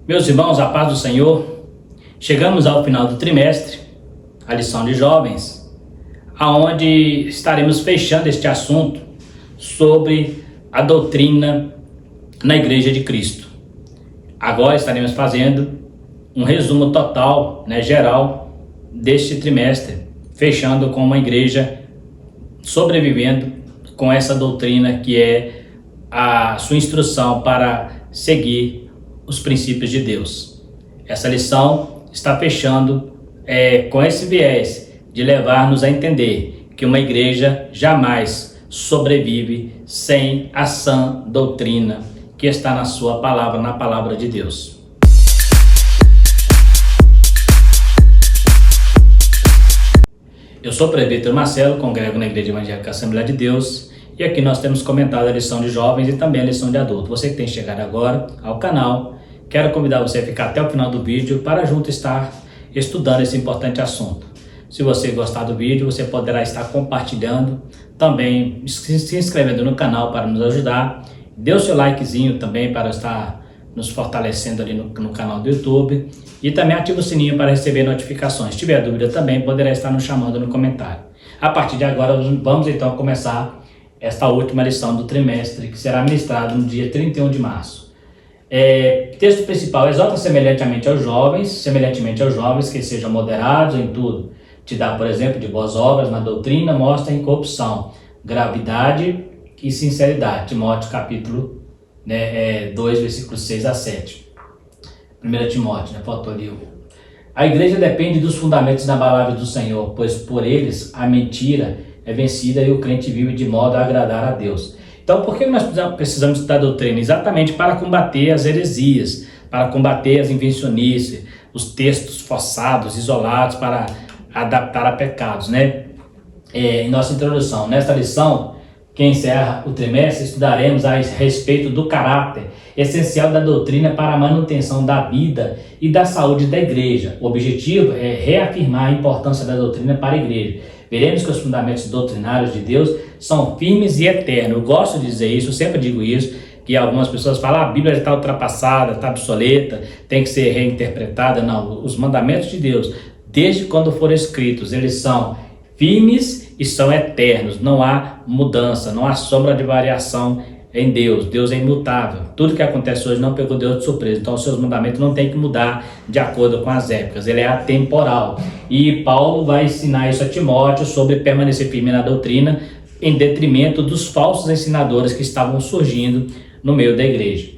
Meus irmãos, a paz do Senhor, chegamos ao final do trimestre, a lição de jovens, aonde estaremos fechando este assunto sobre a doutrina na Igreja de Cristo. Agora estaremos fazendo um resumo total, geral, deste trimestre, fechando com uma igreja sobrevivendo com essa doutrina que é a sua instrução para seguir os princípios de Deus. Essa lição está fechando com esse viés de levar-nos a entender que uma igreja jamais sobrevive sem a sã doutrina que está na sua palavra, na palavra de Deus. Eu sou o presbítero Marcelo, congrego na Igreja Evangélica Assembleia de Deus, e aqui nós temos comentado a lição de jovens e também a lição de adulto. Você que tem chegado agora ao canal, quero convidar você a ficar até o final do vídeo para junto estar estudando esse importante assunto. Se você gostar do vídeo, você poderá estar compartilhando, também se inscrevendo no canal para nos ajudar. Dê o seu likezinho também para estar nos fortalecendo ali no canal do YouTube. E também ative o sininho para receber notificações. Se tiver dúvida também, poderá estar nos chamando no comentário. A partir de agora, vamos então começar esta última lição do trimestre, que será ministrada no dia 31 de março. Texto principal: exorta semelhantemente aos jovens, que sejam moderados em tudo. Te dá, por exemplo, de boas obras na doutrina, mostra incorrupção, gravidade e sinceridade. Timóteo capítulo 2, versículos 6 a 7. 1 Timóteo, faltou ali. A igreja depende dos fundamentos inabaláveis do Senhor, pois por eles a mentira é vencida e o crente vive de modo a agradar a Deus. Então, por que nós precisamos estudar a doutrina? Exatamente para combater as heresias, para combater as invencionices, os textos forçados, isolados, para adaptar a pecados, Em nossa introdução, nesta lição, que encerra o trimestre, estudaremos a respeito do caráter essencial da doutrina para a manutenção da vida e da saúde da igreja. O objetivo é reafirmar a importância da doutrina para a igreja. Veremos que os fundamentos doutrinários de Deus são firmes e eternos. Eu gosto de dizer isso, eu sempre digo isso, que algumas pessoas falam, a Bíblia está ultrapassada, está obsoleta, tem que ser reinterpretada. Não, os mandamentos de Deus, desde quando foram escritos, eles são firmes e são eternos. Não há mudança, não há sombra de variação em Deus. Deus é imutável. Tudo que acontece hoje não pegou Deus de surpresa. Então os seus mandamentos não tem que mudar de acordo com as épocas. Ele é atemporal. E Paulo vai ensinar isso a Timóteo sobre permanecer firme na doutrina em detrimento dos falsos ensinadores que estavam surgindo no meio da igreja.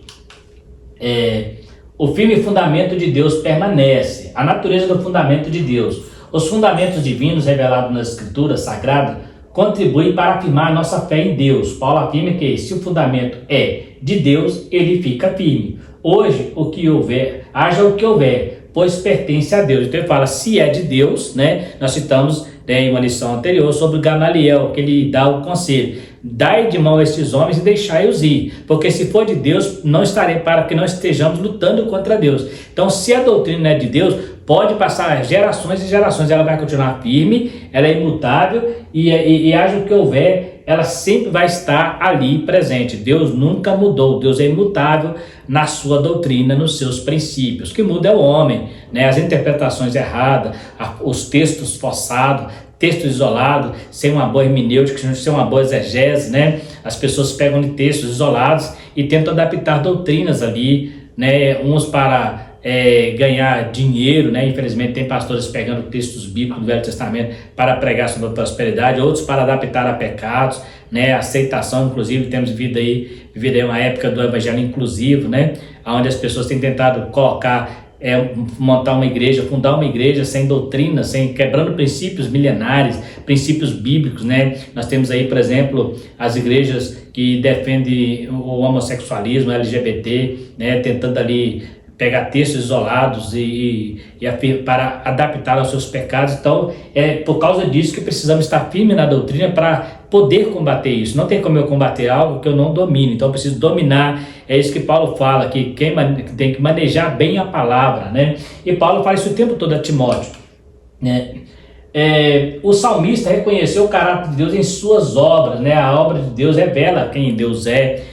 O firme fundamento de Deus permanece. A natureza do fundamento de Deus. Os fundamentos divinos revelados nas Escrituras Sagradas contribuem para afirmar a nossa fé em Deus. Paulo afirma que se o fundamento é de Deus, ele fica firme. Hoje, o que houver, haja o que houver, pois pertence a Deus. Então ele fala, se é de Deus, Nós citamos em uma lição anterior sobre Gamaliel, que ele dá o conselho: dai de mão a estes homens e deixai-os ir, porque se for de Deus, não estarei para que nós estejamos lutando contra Deus. Então, se a doutrina é de Deus, pode passar gerações e gerações, ela vai continuar firme, ela é imutável e haja o que houver, ela sempre vai estar ali presente. Deus nunca mudou, Deus é imutável na sua doutrina, nos seus princípios. O que muda é o homem, as interpretações erradas, os textos forçados, textos isolados, sem uma boa hermenêutica, sem uma boa exegese, As pessoas pegam de textos isolados e tentam adaptar doutrinas ali, uns para ganhar dinheiro, Infelizmente tem pastores pegando textos bíblicos do Velho Testamento para pregar sobre a prosperidade, outros para adaptar a pecados, aceitação. Inclusive temos vivido aí uma época do evangelho inclusivo, onde as pessoas têm tentado montar uma igreja, fundar uma igreja sem doutrina, quebrando princípios milenares, princípios bíblicos, Nós temos aí, por exemplo, as igrejas que defendem o homossexualismo, LGBT, tentando ali pegar textos isolados para adaptar aos seus pecados. Então, é por causa disso que precisamos estar firmes na doutrina para poder combater isso. Não tem como eu combater algo que eu não domine, então eu preciso dominar. É isso que Paulo fala, que tem que manejar bem a palavra, E Paulo fala isso o tempo todo a Timóteo, O salmista reconheceu o caráter de Deus em suas obras, A obra de Deus revela quem Deus é,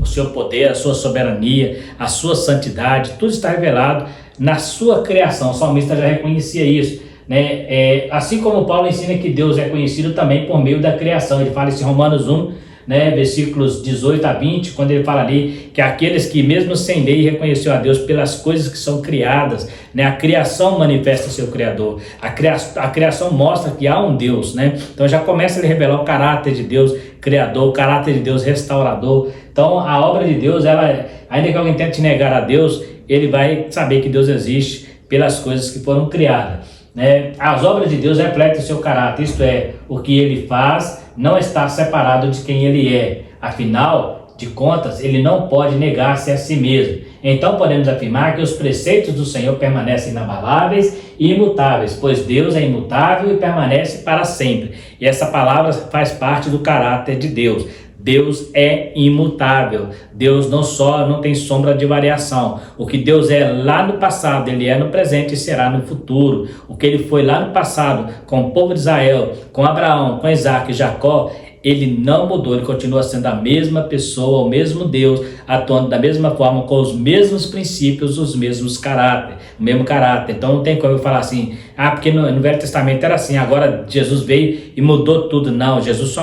o seu poder, a sua soberania, a sua santidade, tudo está revelado na sua criação. O salmista já reconhecia isso, né? Assim como Paulo ensina que Deus é conhecido também por meio da criação. Ele fala isso em Romanos 1, né, versículos 18 a 20, quando ele fala ali que aqueles que mesmo sem lei reconheceu a Deus pelas coisas que são criadas, né, a criação manifesta o seu Criador, a criação mostra que há um Deus, né? Então já começa a ele revelar o caráter de Deus criador, o caráter de Deus restaurador. Então a obra de Deus, ela, ainda que alguém tente negar a Deus, ele vai saber que Deus existe pelas coisas que foram criadas, né? As obras de Deus refletem o seu caráter, isto é, o que ele faz não está separado de quem ele é. Afinal de contas, ele não pode negar-se a si mesmo. Então podemos afirmar que os preceitos do Senhor permanecem inabaláveis e imutáveis, pois Deus é imutável e permanece para sempre. E essa palavra faz parte do caráter de Deus. Deus é imutável. Deus não tem sombra de variação. O que Deus é lá no passado, ele é no presente e será no futuro. O que ele foi lá no passado com o povo de Israel, com Abraão, com Isaac e Jacó, ele não mudou, ele continua sendo a mesma pessoa, o mesmo Deus, atuando da mesma forma, com os mesmos princípios, os mesmos caráter, o mesmo caráter. Então não tem como eu falar assim, porque no Velho Testamento era assim, agora Jesus veio e mudou tudo. Não, Jesus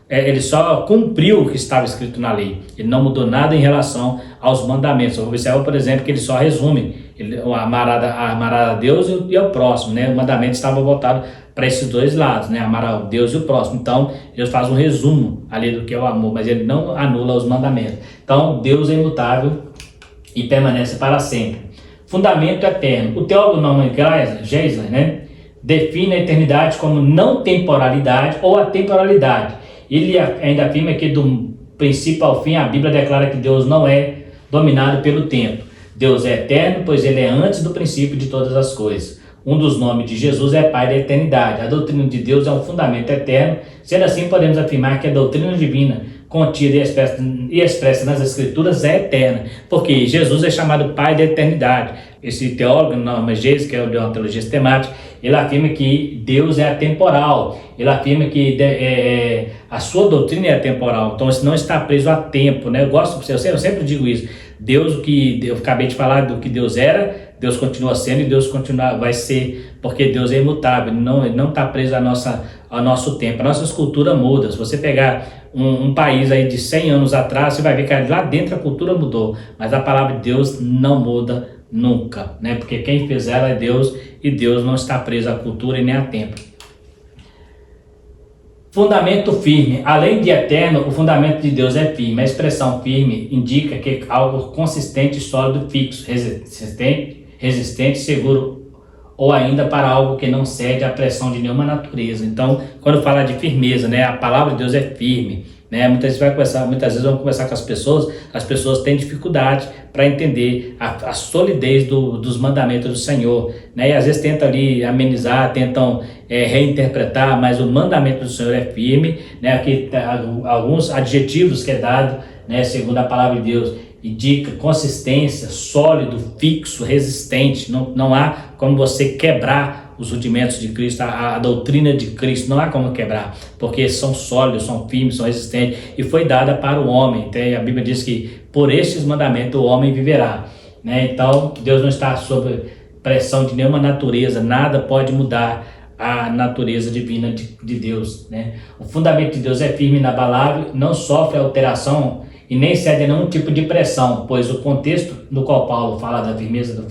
ele só cumpriu o que estava escrito na lei. Ele não mudou nada em relação aos mandamentos. Eu observo, por exemplo, que ele só resume, amar a Deus e ao próximo, né? O mandamento estava voltado para esses dois lados, né? Amar a Deus e o próximo. Então, Deus faz um resumo ali do que é o amor, mas ele não anula os mandamentos. Então, Deus é imutável e permanece para sempre. Fundamento eterno. O teólogo Norman Geisler, né, define a eternidade como não temporalidade ou atemporalidade. Ele ainda afirma que do princípio ao fim a Bíblia declara que Deus não é dominado pelo tempo. Deus é eterno, pois ele é antes do princípio de todas as coisas. Um dos nomes de Jesus é Pai da eternidade. A doutrina de Deus é um fundamento eterno. Sendo assim, podemos afirmar que a doutrina divina contida e expressa nas Escrituras é eterna, porque Jesus é chamado Pai da eternidade. Esse teólogo, Norman Geisler, que é o de uma teologia sistemática, ele afirma que Deus é atemporal. Ele afirma que a sua doutrina é atemporal, então isso não está preso a tempo, né? Eu sempre digo isso. Deus, o que eu acabei de falar do que Deus era, Deus continua sendo e Deus vai ser, porque Deus é imutável, ele não está preso ao nosso tempo. A nossa cultura muda. Se você pegar um país aí de 100 anos atrás, você vai ver que lá dentro a cultura mudou, mas a palavra de Deus não muda nunca, né? Porque quem fez ela é Deus e Deus não está preso à cultura e nem a tempo. Fundamento firme. Além de eterno, o fundamento de Deus é firme. A expressão firme indica que é algo consistente, sólido, fixo, resistente, seguro, ou ainda para algo que não cede à pressão de nenhuma natureza. Então, quando fala de firmeza, né, a palavra de Deus é firme, né? Muitas vezes vamos conversar com as pessoas têm dificuldade para entender a solidez dos mandamentos do Senhor, né? E às vezes tentam ali amenizar, tentam reinterpretar, mas o mandamento do Senhor é firme, né? Aqui alguns adjetivos que é dado, né, segundo a palavra de Deus, indica consistência, sólido, fixo, resistente. Não há como você quebrar os rudimentos de Cristo, a doutrina de Cristo, não há como quebrar, porque são sólidos, são firmes, são resistentes, e foi dada para o homem. Então, a Bíblia diz que por estes mandamentos o homem viverá, né? Então, Deus não está sob pressão de nenhuma natureza, nada pode mudar a natureza divina de Deus, né? O fundamento de Deus é firme e inabalável, não sofre alteração e nem cede a nenhum tipo de pressão, pois o contexto no qual Paulo fala da firmeza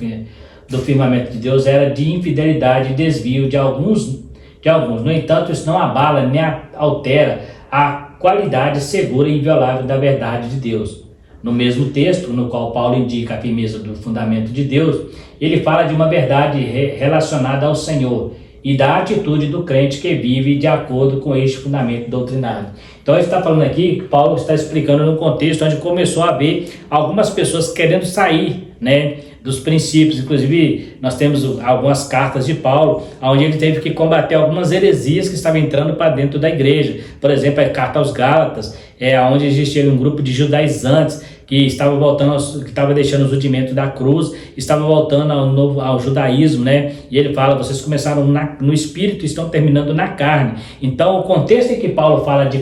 do firmamento de Deus era de infidelidade e desvio de alguns. No entanto, isso não abala nem altera a qualidade segura e inviolável da verdade de Deus. No mesmo texto, no qual Paulo indica a firmeza do fundamento de Deus, ele fala de uma verdade relacionada ao Senhor e da atitude do crente que vive de acordo com este fundamento doutrinário. Então ele está falando aqui, que Paulo está explicando no contexto onde começou a haver algumas pessoas querendo sair, né, dos princípios. Inclusive nós temos algumas cartas de Paulo, onde ele teve que combater algumas heresias que estavam entrando para dentro da igreja. Por exemplo, a carta aos Gálatas, onde existia um grupo de judaizantes que estava voltando, que estava deixando os rudimentos da cruz, estava voltando ao judaísmo, né? E ele fala, vocês começaram no espírito e estão terminando na carne. Então, o contexto em que Paulo fala de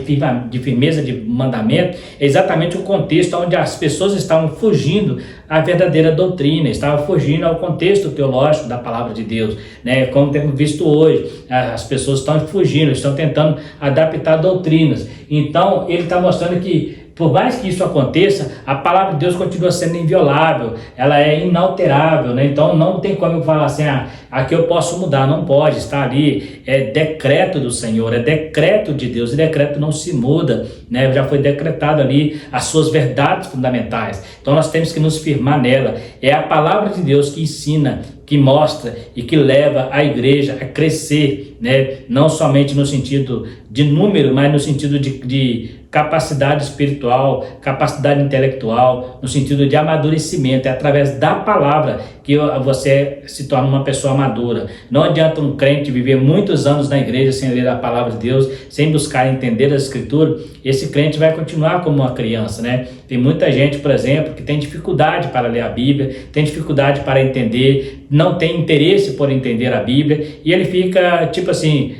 firmeza de mandamento é exatamente o contexto onde as pessoas estavam fugindo à verdadeira doutrina, estavam fugindo ao contexto teológico da palavra de Deus, né? Como temos visto hoje, as pessoas estão fugindo, estão tentando adaptar doutrinas. Então, ele está mostrando que, por mais que isso aconteça, a palavra de Deus continua sendo inviolável, ela é inalterável, né? Então não tem como eu falar assim, aqui eu posso mudar, não pode, está ali, é decreto do Senhor, é decreto de Deus, e decreto não se muda, né? Já foi decretado ali as suas verdades fundamentais, então nós temos que nos firmar nela. É a palavra de Deus que ensina, que mostra e que leva a igreja a crescer, né? Não somente no sentido de número, mas no sentido de capacidade espiritual, capacidade intelectual, no sentido de amadurecimento. É através da palavra que você se torna uma pessoa madura. Não adianta um crente viver muitos anos na igreja sem ler a palavra de Deus, sem buscar entender a escritura. Esse crente vai continuar como uma criança, né? Tem muita gente, por exemplo, que tem dificuldade para ler a Bíblia, tem dificuldade para entender, não tem interesse por entender a Bíblia, e ele fica tipo assim,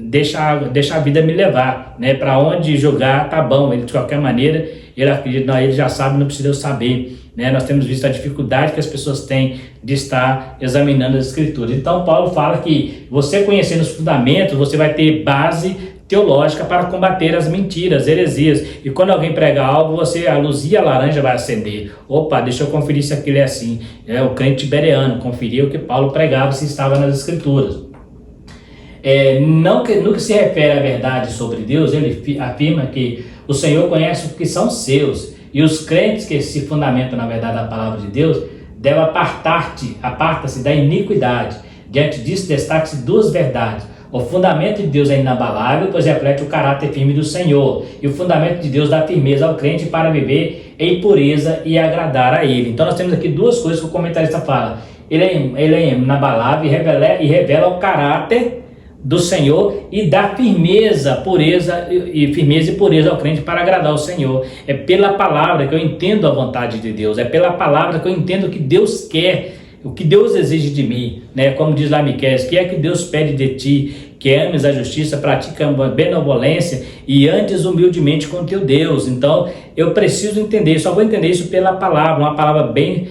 deixa a vida me levar, né? Para onde jogar tá bom, ele de qualquer maneira, ele acredita, não, ele já sabe, não precisa eu saber, né? Nós temos visto a dificuldade que as pessoas têm de estar examinando as escrituras. Então Paulo fala que você conhecendo os fundamentos, você vai ter base teológica para combater as mentiras, heresias. E quando alguém prega algo, a luzinha laranja vai acender. Opa, deixa eu conferir se aquilo é assim. É o crente bereano, conferir o que Paulo pregava, se estava nas escrituras. No que se refere à verdade sobre Deus, ele afirma que o Senhor conhece o que são seus, e os crentes que se fundamentam na verdade da palavra de Deus devem aparta-se da iniquidade. Diante disso, destaque-se duas verdades. O fundamento de Deus é inabalável, pois reflete o caráter firme do Senhor, e o fundamento de Deus dá firmeza ao crente para viver em pureza e agradar a Ele. Então nós temos aqui duas coisas que o comentarista fala. Ele é inabalável e revela o caráter do Senhor e dá firmeza e pureza ao crente para agradar o Senhor. É pela palavra que eu entendo a vontade de Deus, é pela palavra que eu entendo o que Deus quer, o que Deus exige de mim, né? Como diz lá Miqueias, que é que Deus pede de ti? Que ames a justiça, pratica a benevolência e andes humildemente com teu Deus. Então eu preciso entender, só vou entender isso pela palavra, uma palavra bem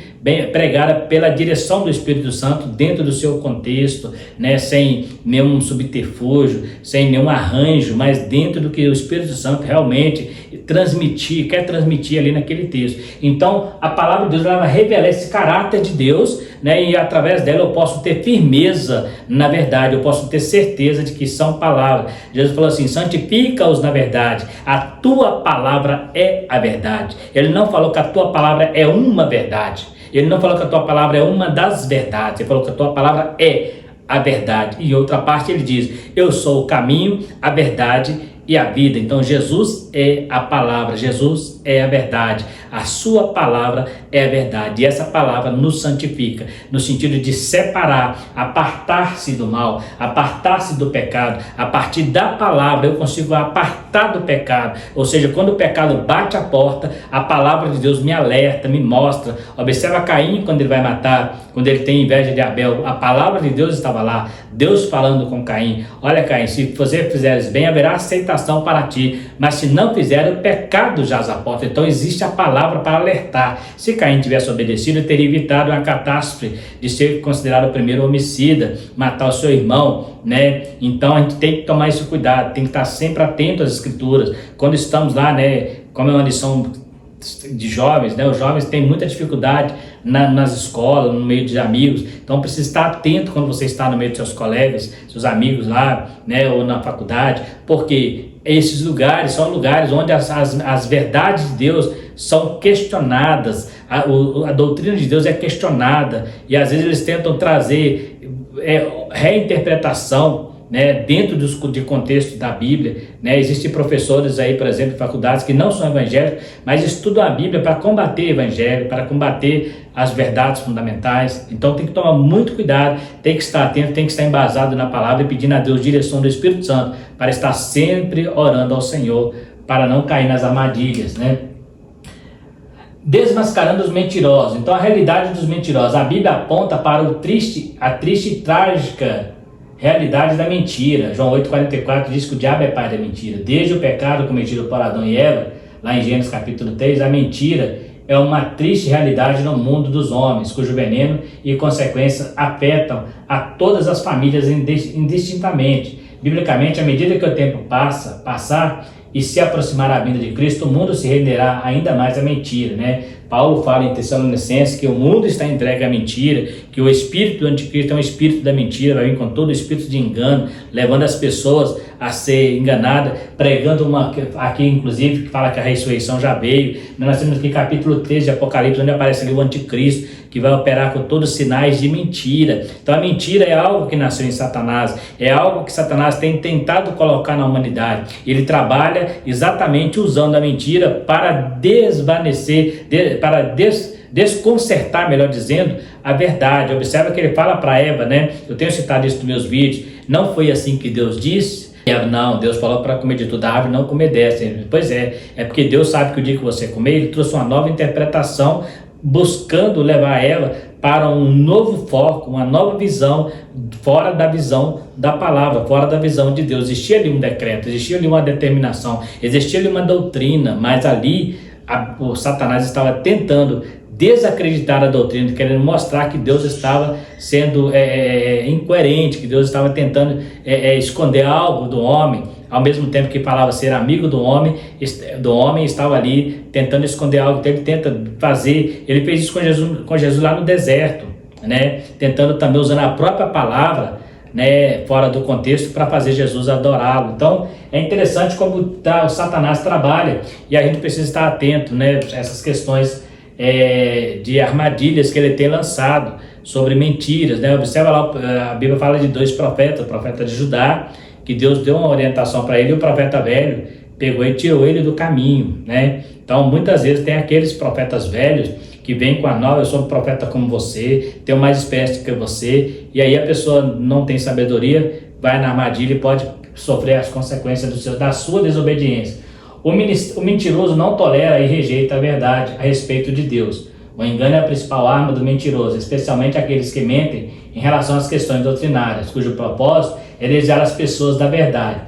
pregada pela direção do Espírito Santo dentro do seu contexto, né? Sem nenhum subterfúgio, sem nenhum arranjo, mas dentro do que o Espírito Santo realmente quer transmitir ali naquele texto. Então a palavra de Deus, ela revela esse caráter de Deus, né? E através dela eu posso ter firmeza na verdade, eu posso ter certeza de que são palavras. Jesus falou assim, santifica-os na verdade, a tua palavra é a verdade. Ele não falou que a tua palavra é uma verdade, ele não falou que a tua palavra é uma das verdades, ele falou que a tua palavra é a verdade. E em outra parte ele diz, eu sou o caminho, a verdade e a vida. Então Jesus é a palavra, Jesus é a verdade, a sua palavra é a verdade, e essa palavra nos santifica, no sentido de separar, apartar-se do mal, apartar-se do pecado. A partir da palavra eu consigo apartar do pecado, ou seja, quando o pecado bate a porta, a palavra de Deus me alerta, me mostra. Observa Caim quando ele vai matar, quando ele tem inveja de Abel, a palavra de Deus estava lá, Deus falando com Caim, olha Caim, se você fizeres bem, haverá aceitação para ti, mas se não fizer, o pecado jaz à porta. Então existe a palavra para alertar. Se Caim tivesse obedecido, ele teria evitado uma catástrofe de ser considerado o primeiro homicida, matar o seu irmão, né? Então a gente tem que tomar esse cuidado, tem que estar sempre atento às escrituras. Quando estamos lá, né, como é uma lição de jovens, né? Os jovens têm muita dificuldade nas escolas, no meio de amigos, então precisa estar atento quando você está no meio de seus colegas, seus amigos lá, né, ou na faculdade, porque esses lugares são lugares onde as verdades de Deus são questionadas, a doutrina de Deus é questionada, e às vezes eles tentam trazer reinterpretação, né, dentro de contexto da Bíblia, né? Existem professores aí, por exemplo, em faculdades que não são evangélicos, mas estudam a Bíblia para combater o evangelho, para combater as verdades fundamentais. Então tem que tomar muito cuidado, tem que estar atento, tem que estar embasado na palavra e pedindo a Deus direção do Espírito Santo, para estar sempre orando ao Senhor, para não cair nas armadilhas, né? desmascarando os mentirosos. Então a realidade dos mentirosos, a Bíblia aponta para a triste e trágica realidade da mentira. João 8,44 diz que o diabo é pai da mentira. Desde o pecado cometido por Adão e Eva, lá em Gênesis capítulo 3, a mentira é uma triste realidade no mundo dos homens, cujo veneno e consequências afetam a todas as famílias indistintamente. Biblicamente, à medida que o tempo passar e se aproximar a vinda de Cristo, o mundo se renderá ainda mais à mentira, né? Paulo fala em Tessalonicenses que o mundo está entregue à mentira, que o espírito do anticristo é um espírito da mentira, vai vir com todo o espírito de engano, levando as pessoas a ser enganadas, pregando aqui inclusive, que fala que a ressurreição já veio. Nós temos aqui capítulo 13 de Apocalipse, onde aparece ali o anticristo, que vai operar com todos os sinais de mentira. Então a mentira é algo que nasceu em Satanás, é algo que Satanás tem tentado colocar na humanidade. Ele trabalha exatamente usando a mentira para desvanecer, desconcertar, melhor dizendo, a verdade. Observa que ele fala para Eva, né? Eu tenho citado isso nos meus vídeos. Não foi assim que Deus disse? Não, Deus falou para comer de toda a árvore, não comer dessa. Pois é porque Deus sabe que o dia que você comer, ele trouxe uma nova interpretação, buscando levar Eva para um novo foco, uma nova visão, fora da visão da palavra, fora da visão de Deus. Existia ali um decreto, existia ali uma determinação, existia ali uma doutrina, mas ali o Satanás estava tentando desacreditar a doutrina, querendo mostrar que Deus estava sendo incoerente, que Deus estava tentando esconder algo do homem, ao mesmo tempo que falava ser amigo do homem estava ali tentando esconder algo que ele tenta fazer. Ele fez isso com Jesus lá no deserto, né? Tentando também, usando a própria palavra, né, fora do contexto, para fazer Jesus adorá-lo. Então é interessante como o Satanás trabalha, e a gente precisa estar atento, né, a essas questões de armadilhas que ele tem lançado sobre mentiras, né? Observa lá, a Bíblia fala de dois profetas, o profeta de Judá, que Deus deu uma orientação para ele, e o profeta velho pegou e tirou ele do caminho, né? Então muitas vezes tem aqueles profetas velhos que vêm com a nova: eu sou um profeta como você, tenho mais experiência que você, e aí a pessoa não tem sabedoria, vai na armadilha e pode sofrer as consequências da sua desobediência. O mentiroso não tolera e rejeita a verdade a respeito de Deus. O engano é a principal arma do mentiroso, especialmente aqueles que mentem em relação às questões doutrinárias, cujo propósito é desviar as pessoas da verdade,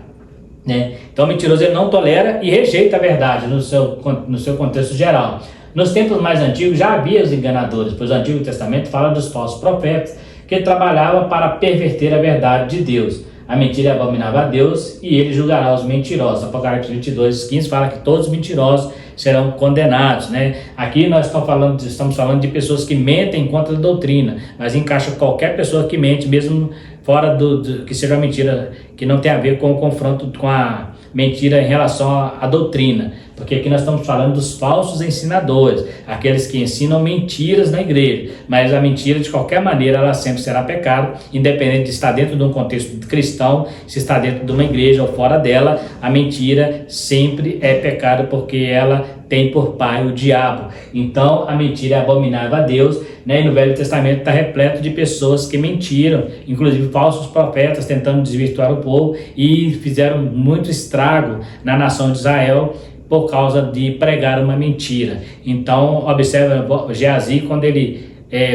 né? Então o mentiroso, ele não tolera e rejeita a verdade no seu contexto geral. Nos tempos mais antigos já havia os enganadores, pois o Antigo Testamento fala dos falsos profetas que trabalhavam para perverter a verdade de Deus. A mentira é abominável a Deus e ele julgará os mentirosos. Apocalipse 22:15 fala que todos os mentirosos serão condenados, né? Aqui nós estamos falando de pessoas que mentem contra a doutrina, mas encaixa qualquer pessoa que mente, mesmo fora que seja mentira, que não tem a ver com o confronto com a mentira em relação à doutrina, porque aqui nós estamos falando dos falsos ensinadores, aqueles que ensinam mentiras na igreja, mas a mentira, de qualquer maneira, ela sempre será pecado, independente de estar dentro de um contexto cristão, se está dentro de uma igreja ou fora dela, a mentira sempre é pecado, porque ela tem por pai o diabo. Então a mentira é abominável a Deus, né? E no Velho Testamento está repleto de pessoas que mentiram, inclusive falsos profetas tentando desvirtuar o povo, e fizeram muito estrago na nação de Israel por causa de pregar uma mentira. Então observa Geazi, quando ele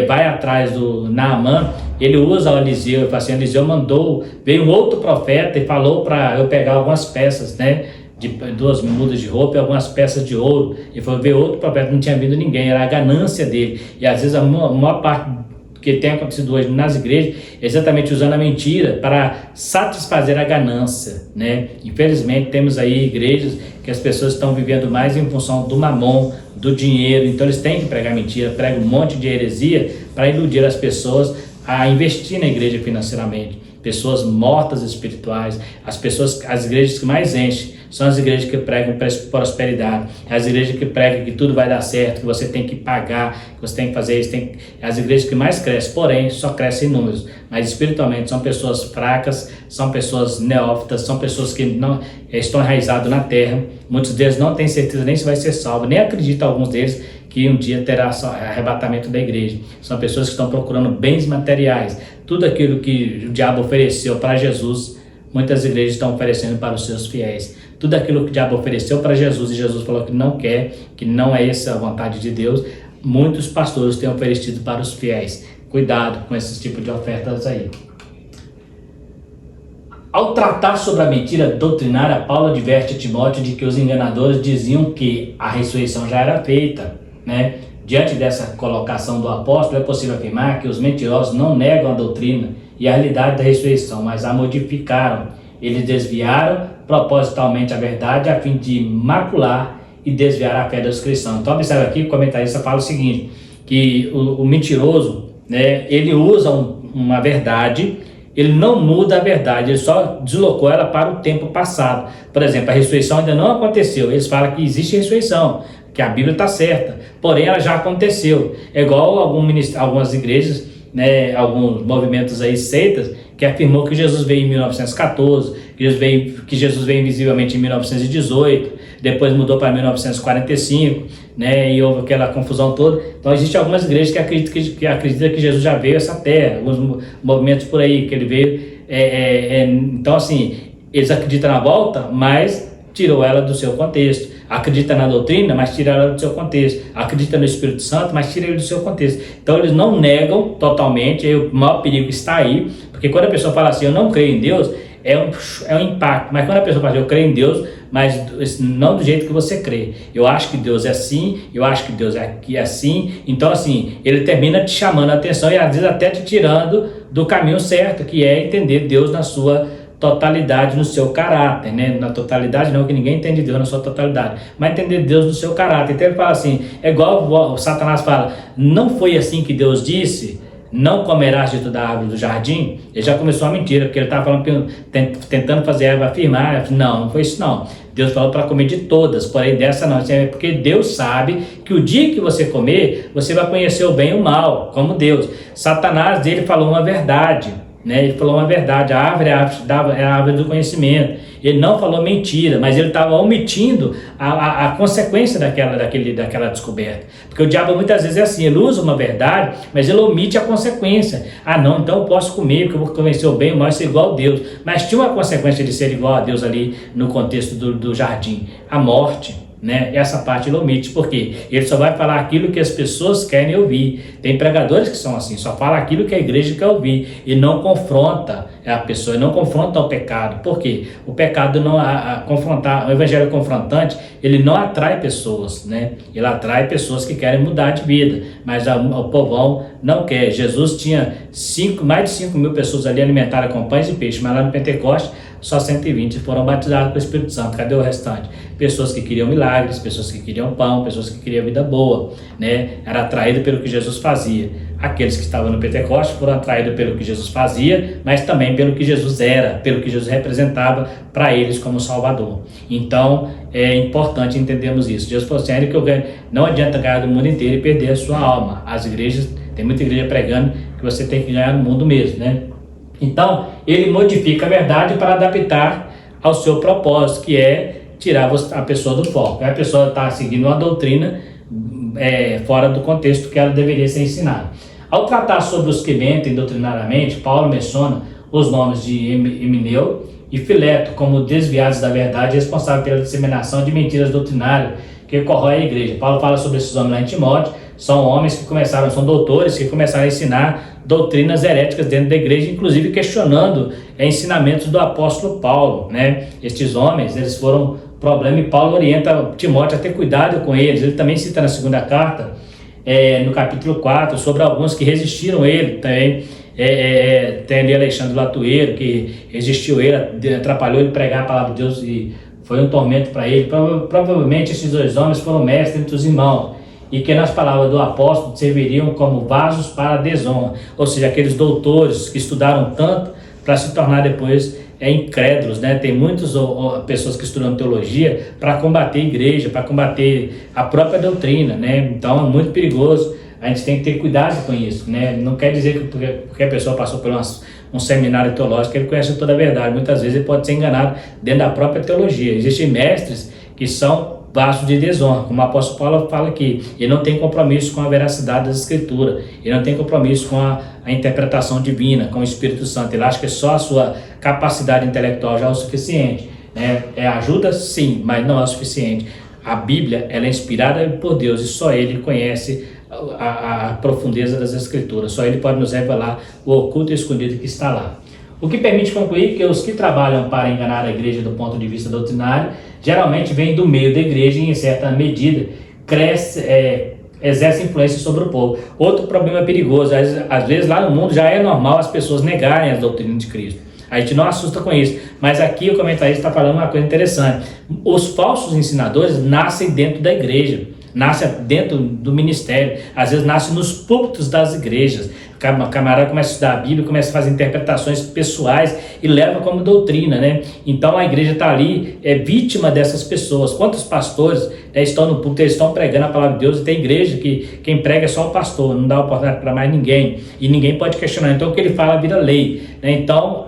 vai atrás do Naamã, ele usa o Eliseu, ele fala assim: Eliseu veio um outro profeta e falou para eu pegar algumas peças, né, de 2 mudas de roupa e algumas peças de ouro. E foi ver outro profeta, não tinha vindo ninguém, era a ganância dele. E às vezes a maior parte que tem acontecido hoje nas igrejas é exatamente usando a mentira para satisfazer a ganância, né? Infelizmente temos aí igrejas que as pessoas estão vivendo mais em função do mamon, do dinheiro. Então eles têm que pregar mentira, pregam um monte de heresia para iludir as pessoas a investir na igreja financeiramente. Pessoas mortas espirituais, as igrejas que mais enchem são as igrejas que pregam prosperidade, as igrejas que pregam que tudo vai dar certo, que você tem que pagar, que você tem que fazer isso, as igrejas que mais crescem, porém só crescem em números, mas espiritualmente são pessoas fracas, são pessoas neófitas, são pessoas que não estão enraizadas na terra. Muitos deles não têm certeza nem se vai ser salvo, nem acreditam alguns deles que um dia terá arrebatamento da igreja. São pessoas que estão procurando bens materiais, tudo aquilo que o diabo ofereceu para Jesus, muitas igrejas estão oferecendo para os seus fiéis. tudo aquilo que o diabo ofereceu para Jesus e Jesus falou que não quer, que não é essa a vontade de Deus, muitos pastores têm oferecido para os fiéis. Cuidado com esse tipo de ofertas aí. Ao tratar sobre a mentira doutrinária, Paulo adverte Timóteo de que os enganadores diziam que a ressurreição já era feita, né? Diante dessa colocação do apóstolo, é possível afirmar que os mentirosos não negam a doutrina e a realidade da ressurreição, mas a modificaram. Eles desviaram propositalmente a verdade a fim de macular e desviar a fé dos cristãos. Então, observe aqui, o comentarista fala o seguinte, que o mentiroso, né, ele usa uma verdade, ele não muda a verdade, ele só deslocou ela para o tempo passado. Por exemplo, a ressurreição ainda não aconteceu, eles falam que existe ressurreição, que a Bíblia está certa, porém ela já aconteceu. É igual algumas igrejas, né, alguns movimentos aí, seitas, que afirmou que Jesus veio em 1914, que Jesus veio invisivelmente em 1918, depois mudou para 1945, né, e houve aquela confusão toda. Então existem algumas igrejas que acreditam que Jesus já veio a essa terra, alguns movimentos por aí, que ele veio, então assim, eles acreditam na volta, mas tirou ela do seu contexto. Acredita na doutrina, mas tira ela do seu contexto. Acredita no Espírito Santo, mas tira ele do seu contexto. Então eles não negam totalmente, o maior perigo está aí, porque quando a pessoa fala assim, eu não creio em Deus, é um impacto. Mas quando a pessoa fala, eu creio em Deus, mas não do jeito que você crê. Eu acho que Deus é assim, eu acho que Deus é aqui assim. Então assim, ele termina te chamando a atenção e às vezes até te tirando do caminho certo, que é entender Deus na sua totalidade, no seu caráter, né? Na totalidade não, que ninguém entende Deus na sua totalidade, mas entender Deus no seu caráter. Então ele fala assim, é igual o Satanás fala, não foi assim que Deus disse, não comerás de toda a árvore do jardim. Ele já começou a mentira, porque ele estava falando, tentando fazer Eva afirmar, não foi isso não. Deus falou para comer de todas, porém dessa não, é porque Deus sabe que o dia que você comer, você vai conhecer o bem e o mal, como Deus. Satanás, ele falou uma verdade, né? Ele falou uma verdade, a árvore é a árvore do conhecimento. Ele não falou mentira, mas ele estava omitindo a consequência daquela descoberta. Porque o diabo muitas vezes é assim, ele usa uma verdade, mas ele omite a consequência. Ah não, então eu posso comer, porque eu vou conhecer o bem e o mal e ser igual a Deus. Mas tinha uma consequência de ser igual a Deus ali no contexto do jardim, a morte. Né? Essa parte ele omite, porque ele só vai falar aquilo que as pessoas querem ouvir. Tem pregadores que são assim, só fala aquilo que a igreja quer ouvir e não confronta a pessoa, não confronta o pecado. Por quê? O pecado não confrontar, o evangelho confrontante, ele não atrai pessoas, né? Ele atrai pessoas que querem mudar de vida, mas o povão não quer. Jesus tinha mais de 5 mil pessoas ali alimentadas com pães e peixes, mas lá no Pentecoste só 120 foram batizados com o Espírito Santo. Cadê o restante? Pessoas que queriam milagres, pessoas que queriam pão, pessoas que queriam vida boa, né? Era atraído pelo que Jesus fazia. Aqueles que estavam no Pentecostes foram atraídos pelo que Jesus fazia, mas também pelo que Jesus era, pelo que Jesus representava para eles como Salvador. Então, é importante entendermos isso. Jesus falou assim, não adianta ganhar do mundo inteiro e perder a sua alma. As igrejas, tem muita igreja pregando que você tem que ganhar no mundo mesmo, né? Então, ele modifica a verdade para adaptar ao seu propósito, que é tirar a pessoa do foco. A pessoa está seguindo uma doutrina fora do contexto que ela deveria ser ensinada. Ao tratar sobre os que mentem doutrinariamente, Paulo menciona os nomes de Emineu e Fileto como desviados da verdade, responsáveis pela disseminação de mentiras doutrinárias que corrói a igreja. Paulo fala sobre esses homens lá em Timóteo. São homens que são doutores que começaram a ensinar doutrinas heréticas dentro da igreja, inclusive questionando ensinamentos do apóstolo Paulo, né? Estes homens, eles foram problema e Paulo orienta Timóteo a ter cuidado com eles. Ele também cita na segunda carta, no capítulo 4, sobre alguns que resistiram a ele. Também tem ali Alexandre Latueiro, que resistiu ele, atrapalhou ele pregar a palavra de Deus e foi um tormento para ele. Provavelmente esses dois homens foram mestres entre os irmãos, e que nas palavras do apóstolo serviriam como vasos para a desonra, ou seja, aqueles doutores que estudaram tanto para se tornar depois incrédulos, né? Tem muitas pessoas que estudam teologia para combater a igreja, para combater a própria doutrina, né? Então é muito perigoso, a gente tem que ter cuidado com isso, né? Não quer dizer que porque a pessoa passou por um seminário teológico, ele conhece toda a verdade. Muitas vezes ele pode ser enganado dentro da própria teologia. Existem mestres que são vasos de desonra, como o apóstolo Paulo fala aqui. Ele não tem compromisso com a veracidade das escrituras, ele não tem compromisso com a interpretação divina, com o Espírito Santo. Ele acha que só a sua capacidade intelectual já é o suficiente. né? Ajuda sim, mas não é o suficiente. A Bíblia, ela é inspirada por Deus e só Ele conhece a profundeza das Escrituras. Só Ele pode nos revelar o oculto e escondido que está lá. O que permite concluir que os que trabalham para enganar a igreja do ponto de vista doutrinário geralmente vêm do meio da igreja e, em certa medida, exerce influência sobre o povo. Outro problema perigoso, às vezes lá no mundo já é normal as pessoas negarem as doutrinas de Cristo. A gente não assusta com isso, mas aqui o comentarista está falando uma coisa interessante. Os falsos ensinadores nascem dentro da igreja, nascem dentro do ministério, às vezes nascem nos púlpitos das igrejas. O camarada começa a estudar a Bíblia, começa a fazer interpretações pessoais e leva como doutrina, né? Então a igreja está ali, é vítima dessas pessoas. Quantos pastores estão no púlpito, eles estão pregando a palavra de Deus, e tem igreja que quem prega é só o pastor, não dá oportunidade para mais ninguém, e ninguém pode questionar. Então o que ele fala vira lei, né? Então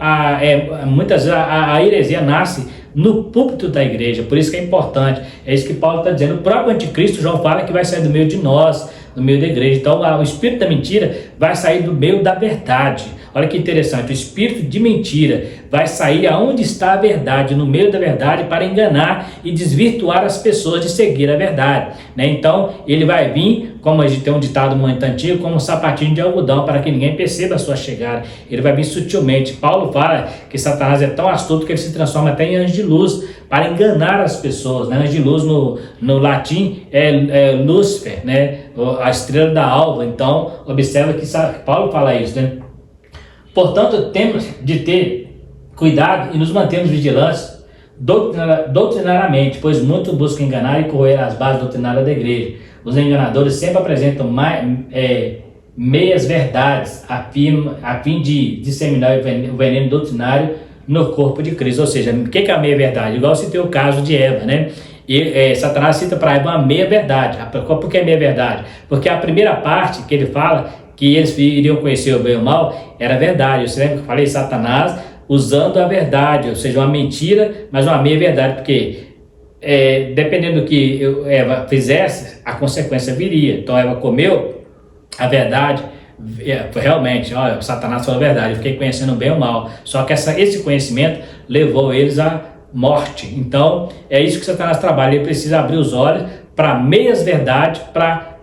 muitas vezes a heresia nasce no púlpito da igreja, por isso que é importante, é isso que Paulo está dizendo. O próprio anticristo, João fala que vai sair do meio de nós, no meio da igreja. Então o espírito da mentira vai sair do meio da verdade. Olha que interessante, o espírito de mentira vai sair aonde está a verdade, no meio da verdade, para enganar e desvirtuar as pessoas de seguir a verdade, né? Então ele vai vir, como a gente tem um ditado muito antigo, como um sapatinho de algodão, para que ninguém perceba a sua chegada. Ele vai vir sutilmente. Paulo fala que Satanás é tão astuto que ele se transforma até em anjo de luz para enganar as pessoas, né? Anjo de luz no latim é Lúcifer, né? A estrela da alva. Então observa que Paulo fala isso, né? Portanto, temos de ter cuidado e nos mantermos vigilantes doutrinariamente, pois muitos buscam enganar e corroer as bases doutrinárias da igreja. Os enganadores sempre apresentam meias verdades a fim de disseminar o veneno doutrinário no corpo de Cristo. Ou seja, o que é a meia verdade? Igual citei o caso de Eva, né? E Satanás cita para Eva uma meia verdade. Por que meia verdade? Porque a primeira parte que ele fala, que eles iriam conhecer o bem e o mal, era verdade. Você lembra que eu falei? Satanás usando a verdade, ou seja, uma mentira, mas uma meia verdade, porque dependendo do que Eva fizesse, a consequência viria. Então Eva comeu a verdade, realmente, olha, Satanás falou a verdade, eu fiquei conhecendo o bem e o mal, só que esse conhecimento levou eles à morte. Então é isso que Satanás trabalha, ele precisa abrir os olhos para meias verdades, para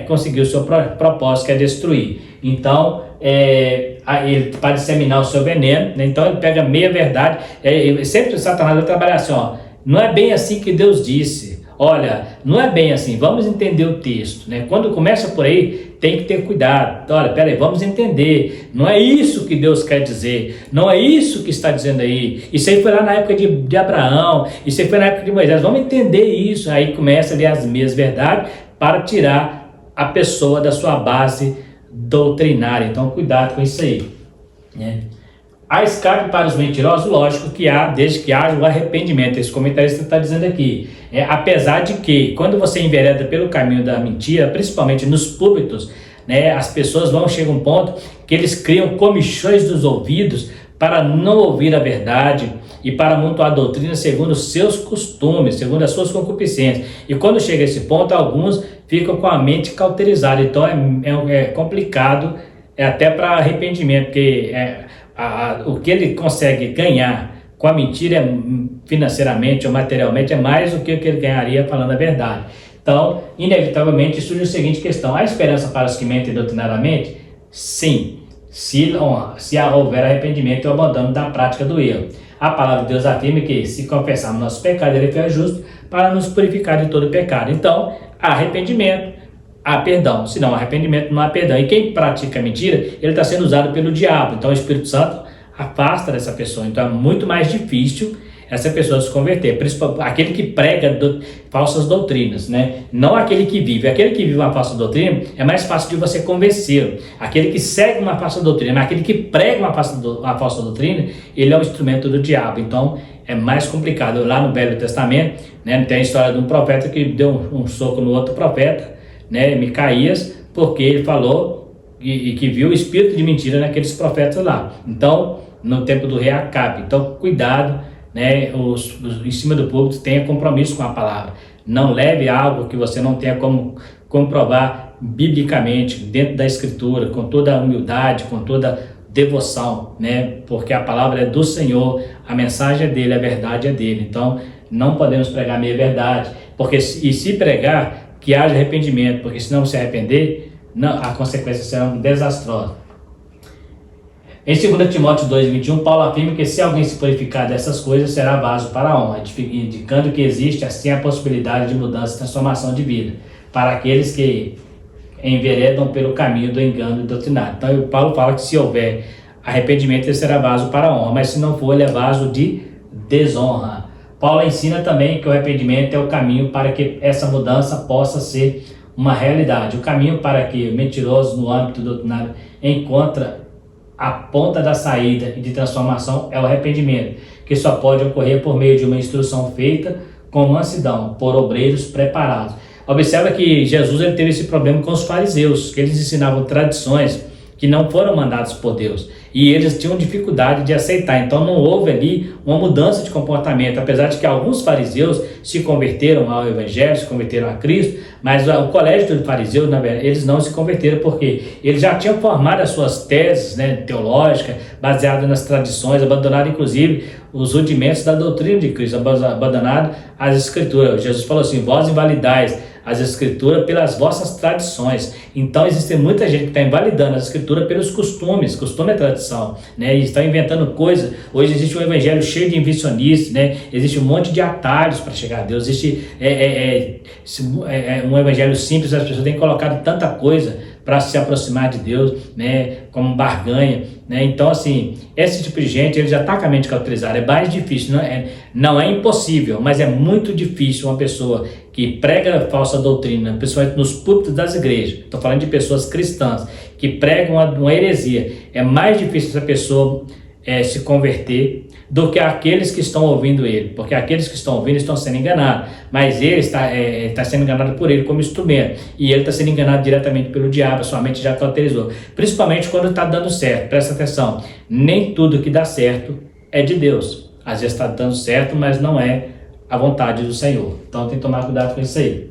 conseguir o seu propósito, que é destruir. Então ele para disseminar o seu veneno, né? Então ele pega meia verdade, sempre Satanás vai trabalhar assim, ó, não é bem assim que Deus disse, olha, não é bem assim, vamos entender o texto, né? Quando começa por aí, tem que ter cuidado. Então, olha, peraí, vamos entender, não é isso que Deus quer dizer, não é isso que está dizendo aí, isso aí foi lá na época de Abraão, isso aí foi na época de Moisés, vamos entender isso. Aí começa ali as meias verdades para tirar a pessoa da sua base doutrinária. Então cuidado com isso aí, né? Há escape para os mentirosos? Lógico que há, desde que haja o arrependimento. Esse comentarista está dizendo aqui, apesar de que quando você envereda pelo caminho da mentira, principalmente nos púlpitos, né, as pessoas chegam a um ponto que eles criam comichões dos ouvidos para não ouvir a verdade e para amontoar a doutrina segundo os seus costumes, segundo as suas concupiscências. E quando chega a esse ponto, alguns ficam com a mente cauterizada. Então é complicado, até para arrependimento, porque o que ele consegue ganhar com a mentira, financeiramente ou materialmente, é mais do que o que ele ganharia falando a verdade. Então, inevitavelmente, surge a seguinte questão: há esperança para os que mentem doutrinariamente? Sim, se houver arrependimento e o abandono da prática do erro. A palavra de Deus afirma que, se confessarmos nossos pecados, Ele é justo para nos purificar de todo pecado. Então, há arrependimento, há perdão. Se não há arrependimento, não há perdão. E quem pratica mentira, ele está sendo usado pelo diabo. Então, o Espírito Santo afasta dessa pessoa. Então, é muito mais difícil essa pessoa se converter, principalmente aquele que prega falsas doutrinas, né? Não aquele que vive. Aquele que vive uma falsa doutrina é mais fácil de você convencê-lo. Aquele que segue uma falsa doutrina, mas aquele que prega uma falsa doutrina, ele é um instrumento do diabo. Então é mais complicado. Lá no Velho Testamento, né, tem a história de um profeta que deu um soco no outro profeta, né, Micaías, porque ele falou e que viu o espírito de mentira naqueles profetas lá. Então, no tempo do rei Acabe. Então, cuidado, né, em cima do púlpito, tenha compromisso com a palavra. Não leve algo que você não tenha como comprovar biblicamente, dentro da escritura, com toda a humildade, com toda devoção, né? Porque a palavra é do Senhor, a mensagem é dele, a verdade é dele. Então, não podemos pregar meia verdade, porque se pregar, que haja arrependimento, porque se não se arrepender, não, a consequência será desastrosa. Em 2 Timóteo 2,21, Paulo afirma que se alguém se purificar dessas coisas, será vaso para a honra, indicando que existe assim a possibilidade de mudança e transformação de vida para aqueles que enveredam pelo caminho do engano doutrinário. Então, Paulo fala que se houver arrependimento, ele será vaso para a honra, mas se não for, ele é vaso de desonra. Paulo ensina também que o arrependimento é o caminho para que essa mudança possa ser uma realidade. O caminho para que o mentiroso no âmbito doutrinário encontra a ponta da saída e de transformação é o arrependimento, que só pode ocorrer por meio de uma instrução feita com mansidão, por obreiros preparados. Observa que Jesus ele teve esse problema com os fariseus, que eles ensinavam tradições que não foram mandadas por Deus. E eles tinham dificuldade de aceitar. Então não houve ali uma mudança de comportamento, apesar de que alguns fariseus se converteram ao Evangelho, se converteram a Cristo, mas o colégio dos fariseus, na verdade, eles não se converteram porque eles já tinham formado as suas teses, né, teológicas, baseadas nas tradições, abandonaram inclusive os rudimentos da doutrina de Cristo, abandonaram as Escrituras. Jesus falou assim: vós invalidais as Escrituras pelas vossas tradições. Então existe muita gente que está invalidando as Escrituras pelos costumes. Costume é tradição, né? E está inventando coisas. Hoje existe um evangelho cheio de invencionistas, né? Existe um monte de atalhos para chegar a Deus. Existe um evangelho simples. As pessoas têm colocado tanta coisa para se aproximar de Deus, né? Como barganha, né? Então, assim, esse tipo de gente, ele já está com a mente cauterizada. É mais difícil, não é impossível, mas é muito difícil uma pessoa que prega falsa doutrina, principalmente nos púlpitos das igrejas. Estou falando de pessoas cristãs que pregam uma heresia. É mais difícil essa pessoa se converter do que aqueles que estão ouvindo ele, porque aqueles que estão ouvindo estão sendo enganados, mas ele está sendo enganado por ele como instrumento, e ele está sendo enganado diretamente pelo diabo. Sua mente já cauterizou, principalmente quando está dando certo. Presta atenção, nem tudo que dá certo é de Deus. Às vezes está dando certo, mas não é a vontade do Senhor. Então tem que tomar cuidado com isso aí.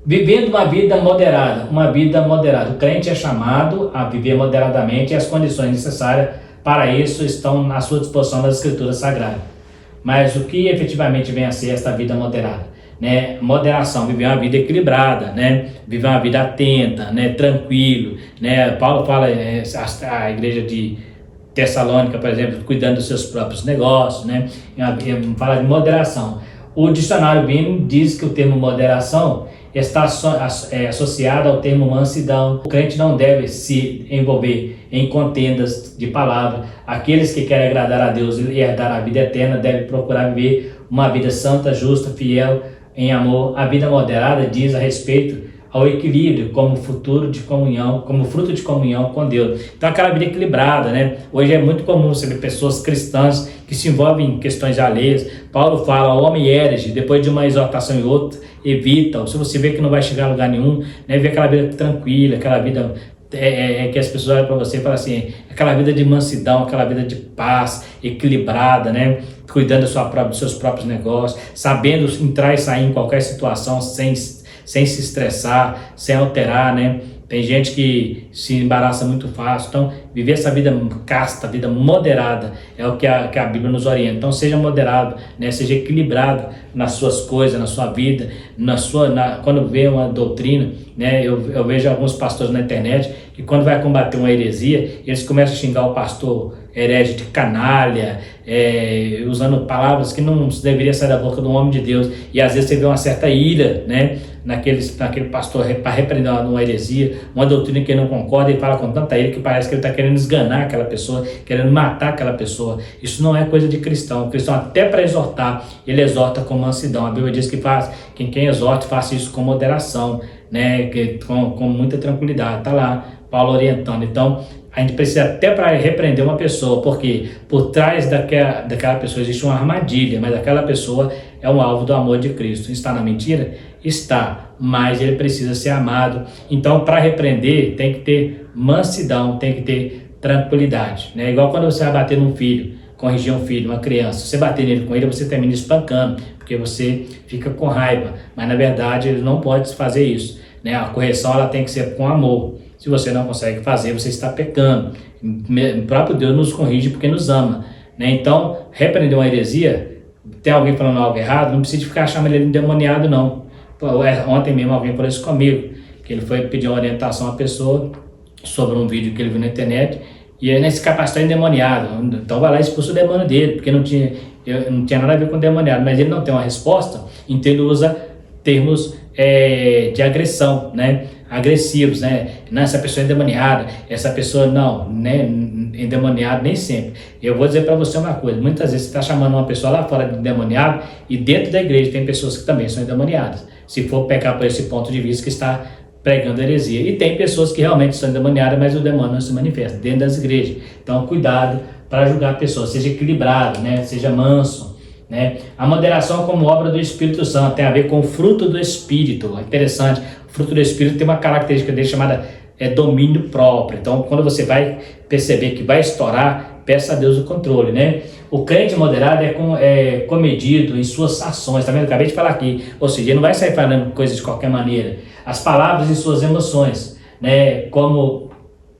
Vivendo uma vida moderada, o crente é chamado a viver moderadamente, e as condições necessárias para isso estão à sua disposição nas Escrituras Sagradas. Mas o que efetivamente vem a ser esta vida moderada? Né? Moderação, viver uma vida equilibrada, né? Viver uma vida atenta, né? Tranquilo, né? Paulo fala, a igreja de Tessalônica, por exemplo, cuidando dos seus próprios negócios, né? Fala de moderação. O dicionário bíblico diz que o termo moderação está associado ao termo mansidão. O crente não deve se envolver em contendas de palavra. Aqueles que querem agradar a Deus e herdar a vida eterna devem procurar viver uma vida santa, justa, fiel, em amor. A vida moderada diz a respeito ao equilíbrio como fruto de comunhão com Deus. Então aquela vida equilibrada, né? Hoje é muito comum você ver pessoas cristãs que se envolvem em questões alheias. Paulo fala, o homem herege, depois de uma exortação e outra, evita. Se você vê que não vai chegar a lugar nenhum, né? Vê aquela vida tranquila, aquela vida que as pessoas olham para você e falam assim, aquela vida de mansidão, aquela vida de paz, equilibrada, né? Cuidando dos seus próprios negócios, sabendo entrar e sair em qualquer situação sem se estressar, sem alterar, né? Tem gente que se embaraça muito fácil. Então, viver essa vida casta, vida moderada, é o que a Bíblia nos orienta. Então, seja moderado, né? Seja equilibrado nas suas coisas, na sua vida, quando vê uma doutrina, né? Eu vejo alguns pastores na internet que quando vai combater uma heresia, eles começam a xingar o pastor herege de canalha, usando palavras que não deveria sair da boca do homem de Deus. E às vezes você vê uma certa ira, né? naquele pastor para repreender uma heresia, uma doutrina que ele não concorda, e fala com tanta ira que parece que ele está querendo esganar aquela pessoa, querendo matar aquela pessoa. Isso não é coisa de cristão. O cristão, até para exortar, ele exorta com mansidão. A Bíblia diz que quem exorta, faça isso com moderação, né? com muita tranquilidade. Está lá Paulo orientando. Então, a gente precisa até para repreender uma pessoa, porque por trás daquela pessoa existe uma armadilha, mas aquela pessoa é um alvo do amor de Cristo. Está na mentira? Está, mas ele precisa ser amado. Então, para repreender, tem que ter mansidão, tem que ter tranquilidade, né? Igual quando você vai bater num filho, corrigir um filho, uma criança, se você bater nele com ele, você termina espancando, porque você fica com raiva, mas na verdade ele não pode fazer isso, né? A correção ela tem que ser com amor. Se você não consegue fazer, você está pecando. O próprio Deus nos corrige porque nos ama, né? Então, repreender uma heresia, tem alguém falando algo errado, não precisa ficar chamando ele de endemoniado, não. Ontem mesmo alguém falou isso comigo, que ele foi pedir uma orientação à pessoa sobre um vídeo que ele viu na internet, e aí nesse capaz está endemoniado. Então vai lá e expulsa o demônio dele, porque não tinha nada a ver com o demoniado, mas ele não tem uma resposta, então ele usa termos de agressão, né? Agressivos, né? Não, essa pessoa é endemoniada, essa pessoa não, né? Endemoniado nem sempre. Eu vou dizer para você uma coisa, muitas vezes você está chamando uma pessoa lá fora de endemoniado e dentro da igreja tem pessoas que também são endemoniadas, se for pecar por esse ponto de vista que está pregando heresia. E tem pessoas que realmente são endemoniadas, mas o demônio não se manifesta dentro das igrejas. Então cuidado para julgar pessoas, seja equilibrado, né? Seja manso, né? A moderação como obra do Espírito Santo tem a ver com o fruto do Espírito. É interessante, o fruto do Espírito tem uma característica dele chamada domínio próprio. Então quando você vai perceber que vai estourar, peça a Deus o controle, né? O crente moderado é comedido em suas ações, tá vendo? Acabei de falar aqui, ou seja, ele não vai sair falando coisas de qualquer maneira. As palavras e suas emoções, né? Como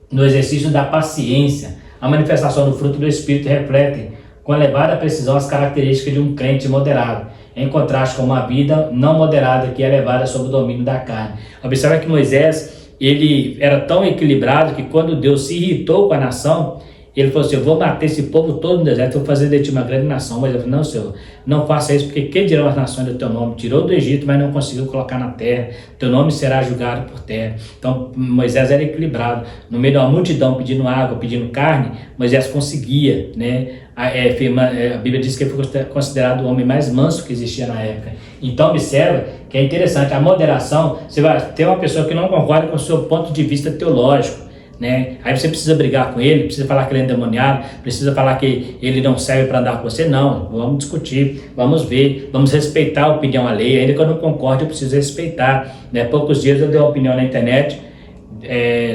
no exercício da paciência, a manifestação do fruto do Espírito reflete com elevada precisão as características de um crente moderado, em contraste com uma vida não moderada que é levada sob o domínio da carne. Observa que Moisés, ele era tão equilibrado que quando Deus se irritou com a nação, ele falou assim: eu vou matar esse povo todo no deserto, vou fazer de ti uma grande nação. Mas ele falou: não, Senhor, não faça isso, porque quem dirão as nações do teu nome? Tirou do Egito, mas não conseguiu colocar na terra, teu nome será julgado por terra. Então Moisés era equilibrado, no meio de uma multidão pedindo água, pedindo carne, Moisés conseguia, né? A Bíblia diz que ele foi considerado o homem mais manso que existia na época. Então observa que é interessante, a moderação. Você vai ter uma pessoa que não concorda com o seu ponto de vista teológico, né? Aí você precisa brigar com ele, precisa falar que ele é endemoniado, precisa falar que ele não serve para andar com você. Não, vamos discutir, vamos ver, vamos respeitar a opinião alheia. Ainda que eu não concorde, eu preciso respeitar, né? Poucos dias eu dei uma opinião na internet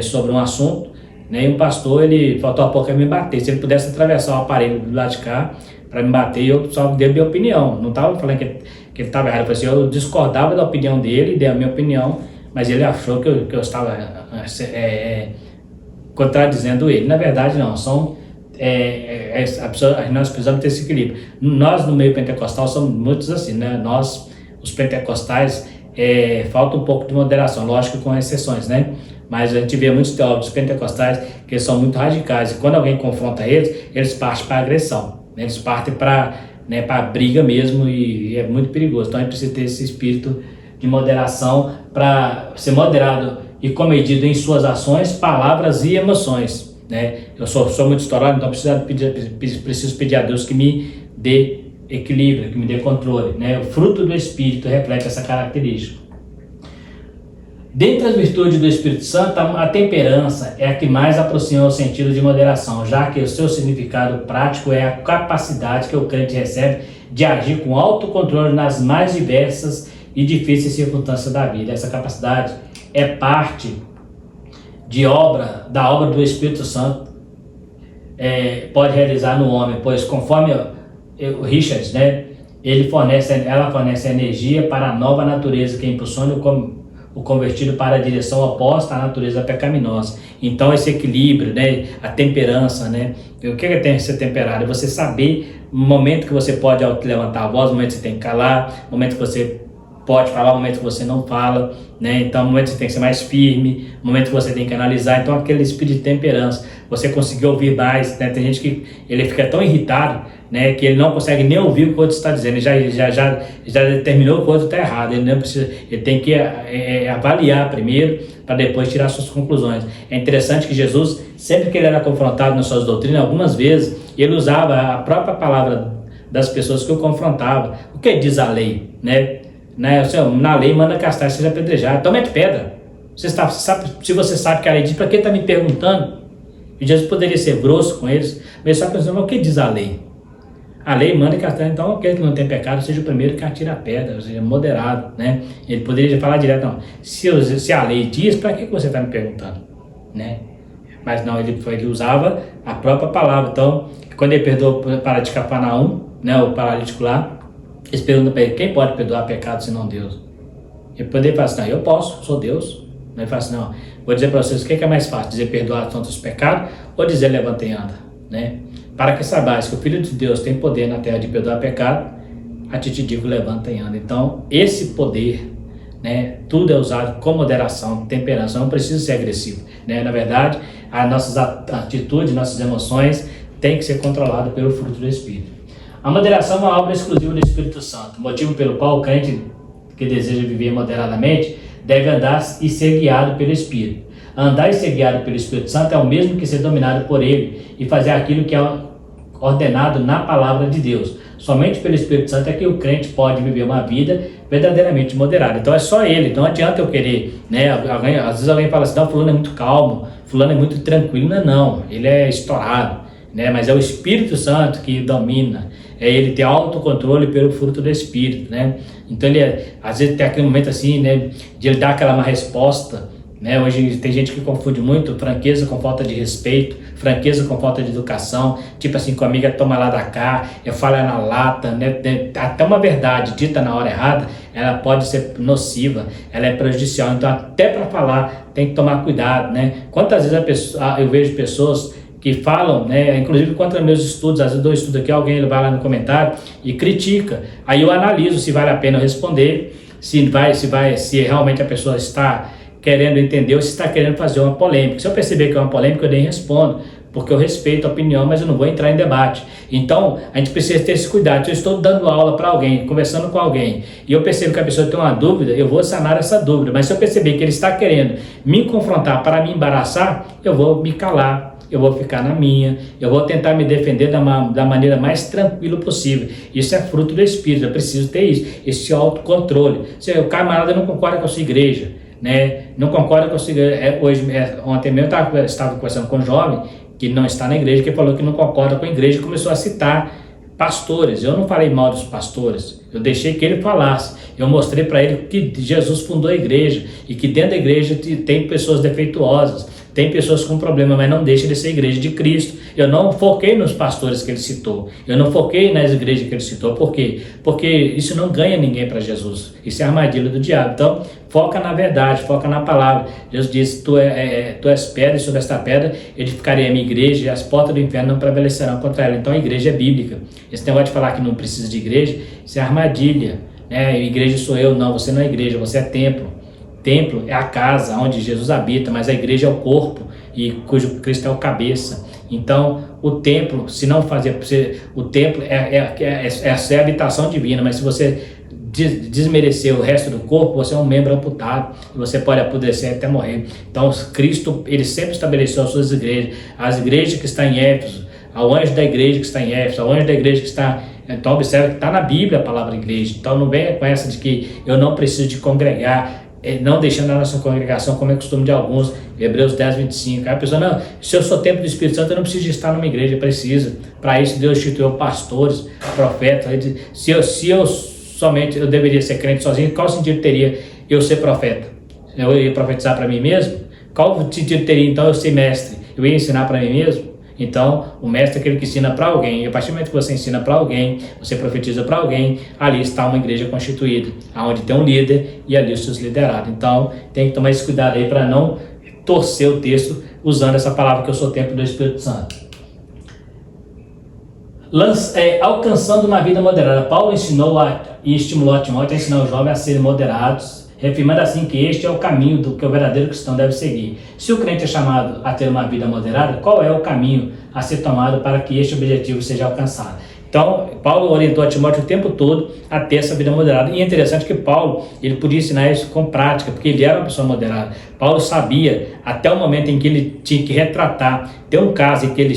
sobre um assunto, né? E um pastor, ele faltou a pouco a me bater. Se ele pudesse atravessar o aparelho do lado de cá para me bater, eu só dei a minha opinião. Não estava falando que ele estava errado. Eu falei assim, eu discordava da opinião dele, dei a minha opinião, mas ele achou que eu estava contradizendo ele. Na verdade, não. Nós precisamos ter esse equilíbrio. Nós, no meio pentecostal, somos muitos assim, né? Nós, os pentecostais, falta um pouco de moderação, lógico, com exceções, né? Mas a gente vê muitos teólogos pentecostais que eles são muito radicais. E quando alguém confronta eles partem para agressão, né? Eles partem para a briga mesmo, e é muito perigoso. Então a gente precisa ter esse espírito de moderação para ser moderado e comedido em suas ações, palavras e emoções, né? Eu sou muito estourado, então preciso pedir a Deus que me dê equilíbrio, que me dê controle, né? O fruto do Espírito reflete essa característica. Dentre as virtudes do Espírito Santo, a temperança é a que mais aproxima o sentido de moderação, já que o seu significado prático é a capacidade que o crente recebe de agir com autocontrole nas mais diversas e difíceis circunstâncias da vida. Essa capacidade é parte da obra do Espírito Santo, pode realizar no homem, pois conforme o Richards, né, ela fornece energia para a nova natureza que impulsiona o convertido para a direção oposta à natureza pecaminosa. Então esse equilíbrio, né, a temperança, né, o que é ser temperado? É você saber o momento que você pode levantar a voz, o momento que você tem que calar, o momento que você pode falar, o momento que você não fala, né? Então, o momento que você tem que ser mais firme, o momento que você tem que analisar. Então, aquele espírito de temperança, você conseguir ouvir mais, né? Tem gente que ele fica tão irritado, né, que ele não consegue nem ouvir o que o outro está dizendo. Ele já determinou que o outro está errado. Ele tem que avaliar primeiro, para depois tirar suas conclusões. É interessante que Jesus, sempre que ele era confrontado nas suas doutrinas, algumas vezes, ele usava a própria palavra das pessoas que o confrontavam. O que diz a lei, né? Na lei manda castrar, seja apedrejado. Então mete pedra. Se você sabe que a lei diz, para que está me perguntando? E Jesus poderia ser grosso com eles, mas só pensando, o que diz a lei? A lei manda castrar, então aquele que não tem pecado seja o primeiro que atira a pedra, ou seja, moderado, né? Ele poderia falar direto, não, se a lei diz, para que você está me perguntando, né? Mas não, ele usava a própria palavra. Então, quando ele perdoou o paralítico de Cafarnaum, né, o paralítico lá, eles perguntam para ele, quem pode perdoar pecado senão Deus? Ele poderia falar assim, não, eu posso, sou Deus. Ele fala assim, não, vou dizer para vocês o que é mais fácil, dizer perdoar todos os pecados ou dizer levanta e anda, né? Para que saibais que o Filho de Deus tem poder na terra de perdoar pecado, a ti te digo levanta e anda. Então esse poder, né, tudo é usado com moderação, temperança, não precisa ser agressivo, né? Na verdade, as nossas atitudes, nossas emoções têm que ser controladas pelo fruto do Espírito. A moderação é uma obra exclusiva do Espírito Santo, motivo pelo qual o crente que deseja viver moderadamente deve andar e ser guiado pelo Espírito. Andar e ser guiado pelo Espírito Santo é o mesmo que ser dominado por ele e fazer aquilo que é ordenado na palavra de Deus. Somente pelo Espírito Santo é que o crente pode viver uma vida verdadeiramente moderada. Então é só ele, não adianta eu querer, né? Às vezes alguém fala assim, não, fulano é muito calmo, fulano é muito tranquilo. Não, ele é estourado, né? Mas é o Espírito Santo que domina, ele tem autocontrole pelo fruto do Espírito, né? Então ele às vezes tem aquele momento assim, né, de ele dar aquela má resposta, né? Hoje tem gente que confunde muito franqueza com falta de respeito, franqueza com falta de educação, tipo assim, com a amiga toma lá da cá, fala na lata, né? Até uma verdade dita na hora errada, ela pode ser nociva, ela é prejudicial, então até para falar tem que tomar cuidado, né? Quantas vezes eu vejo pessoas que falam, né, inclusive contra meus estudos, às vezes eu dou estudo aqui, alguém vai lá no comentário e critica, aí eu analiso se vale a pena eu responder, se realmente a pessoa está querendo entender ou se está querendo fazer uma polêmica. Se eu perceber que é uma polêmica, eu nem respondo, porque eu respeito a opinião, mas eu não vou entrar em debate. Então, a gente precisa ter esse cuidado. Se eu estou dando aula para alguém, conversando com alguém, e eu percebo que a pessoa tem uma dúvida, eu vou sanar essa dúvida. Mas se eu perceber que ele está querendo me confrontar para me embaraçar, eu vou me calar, eu vou ficar na minha, eu vou tentar me defender da maneira mais tranquila possível. Isso é fruto do Espírito, eu preciso ter isso, esse autocontrole. Se o camarada não concorda com a sua igreja, né? Não concorda com a sua igreja. Ontem mesmo eu estava conversando com um jovem que não está na igreja, que falou que não concorda com a igreja e começou a citar pastores. Eu não falei mal dos pastores, eu deixei que ele falasse. Eu mostrei para ele que Jesus fundou a igreja e que dentro da igreja tem pessoas defeituosas, tem pessoas com problema, mas não deixa de ser a igreja de Cristo. Eu não foquei nos pastores que ele citou, eu não foquei nas igrejas que ele citou. Por quê? Porque isso não ganha ninguém para Jesus, isso é armadilha do diabo. Então foca na verdade, foca na palavra. Jesus disse, tu és pedra, e sobre esta pedra edificarei a minha igreja, e as portas do inferno não prevalecerão contra ela. Então a igreja é bíblica. Esse negócio de falar que não precisa de igreja, isso é armadilha, né? Igreja sou eu. Não, você não é igreja, você é templo. Templo é a casa onde Jesus habita, mas a igreja é o corpo, e cujo Cristo é o cabeça. Então, o templo, se não fazer, o templo é a habitação divina, mas se você desmerecer o resto do corpo, você é um membro amputado, e você pode apodrecer até morrer. Então, Cristo, ele sempre estabeleceu as suas igrejas, as igrejas que estão em Éfeso, ao anjo da igreja que está em Éfeso, ao anjo da igreja que está... Então, observa que está na Bíblia a palavra igreja. Então, não venha com essa de que eu não preciso de congregar, não deixando a nossa congregação, como é costume de alguns, Hebreus 10, 25. A pessoa, não, se eu sou templo do Espírito Santo, eu não preciso de estar numa igreja, precisa. Para isso, Deus instituiu pastores, profetas. Se eu somente eu deveria ser crente sozinho, qual sentido teria eu ser profeta? Eu ia profetizar para mim mesmo? Qual sentido teria então eu ser mestre? Eu ia ensinar para mim mesmo? Então, o mestre é aquele que ensina para alguém, e a partir do momento que você ensina para alguém, você profetiza para alguém, ali está uma igreja constituída, onde tem um líder e ali os seus liderados. Então, tem que tomar esse cuidado aí para não torcer o texto usando essa palavra que eu sou templo do Espírito Santo. Alcançando uma vida moderada. Paulo ensinou e estimulou a Timóteo a ensinar os jovens a serem moderados, reafirmando assim que este é o caminho do que o verdadeiro cristão deve seguir. Se o crente é chamado a ter uma vida moderada, qual é o caminho a ser tomado para que este objetivo seja alcançado? Então, Paulo orientou a Timóteo o tempo todo a ter essa vida moderada. E é interessante que Paulo, ele podia ensinar isso com prática, porque ele era uma pessoa moderada. Paulo sabia, até o momento em que ele tinha que retratar, tem um caso em que ele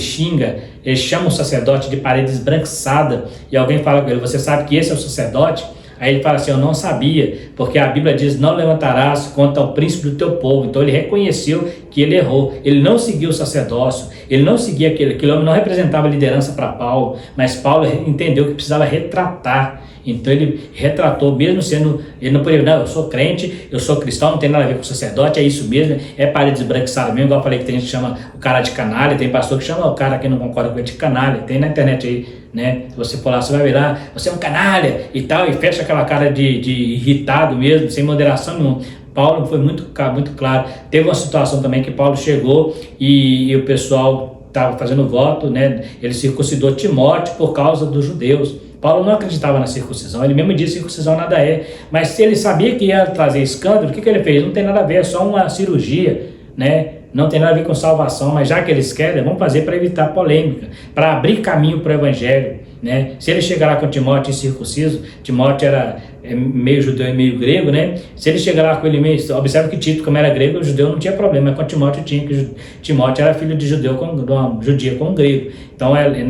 chama um sacerdote de parede esbranquiçada, e alguém fala com ele, você sabe que esse é o sacerdote? Aí ele fala assim, eu não sabia, porque a Bíblia diz, não levantarás contra o príncipe do teu povo. Então ele reconheceu que ele errou, ele não seguiu o sacerdócio, ele não seguia aquele homem, não representava liderança para Paulo, mas Paulo entendeu que precisava retratar. Então ele retratou, mesmo sendo, ele não poderia, não, eu sou crente, eu sou cristão, não tem nada a ver com sacerdote, é isso mesmo, é parede esbranquiçada mesmo, igual eu falei que tem gente que chama o cara de canalha, tem pastor que chama o cara que não concorda com ele de canalha, tem na internet aí, né, se você for lá, você vai ver lá, você é um canalha e tal, e fecha aquela cara de irritado mesmo, sem moderação nenhuma. Paulo foi muito claro. Teve uma situação também que Paulo chegou e o pessoal estava fazendo voto, né? Ele circuncidou Timóteo por causa dos judeus. Paulo não acreditava na circuncisão, ele mesmo disse que circuncisão nada é, mas se ele sabia que ia trazer escândalo, o que ele fez? Não tem nada a ver, é só uma cirurgia, né? Não tem nada a ver com salvação, mas já que eles querem, vamos fazer para evitar polêmica, para abrir caminho para o evangelho, né? Se ele chegar lá com Timóteo incircunciso, Timóteo era meio judeu e meio grego, né? Se ele chegar lá com ele meio, observa que Tito, como era grego, o judeu não tinha problema, mas com Timóteo tinha, que Timóteo era filho de judeu de uma judia com um grego, então ele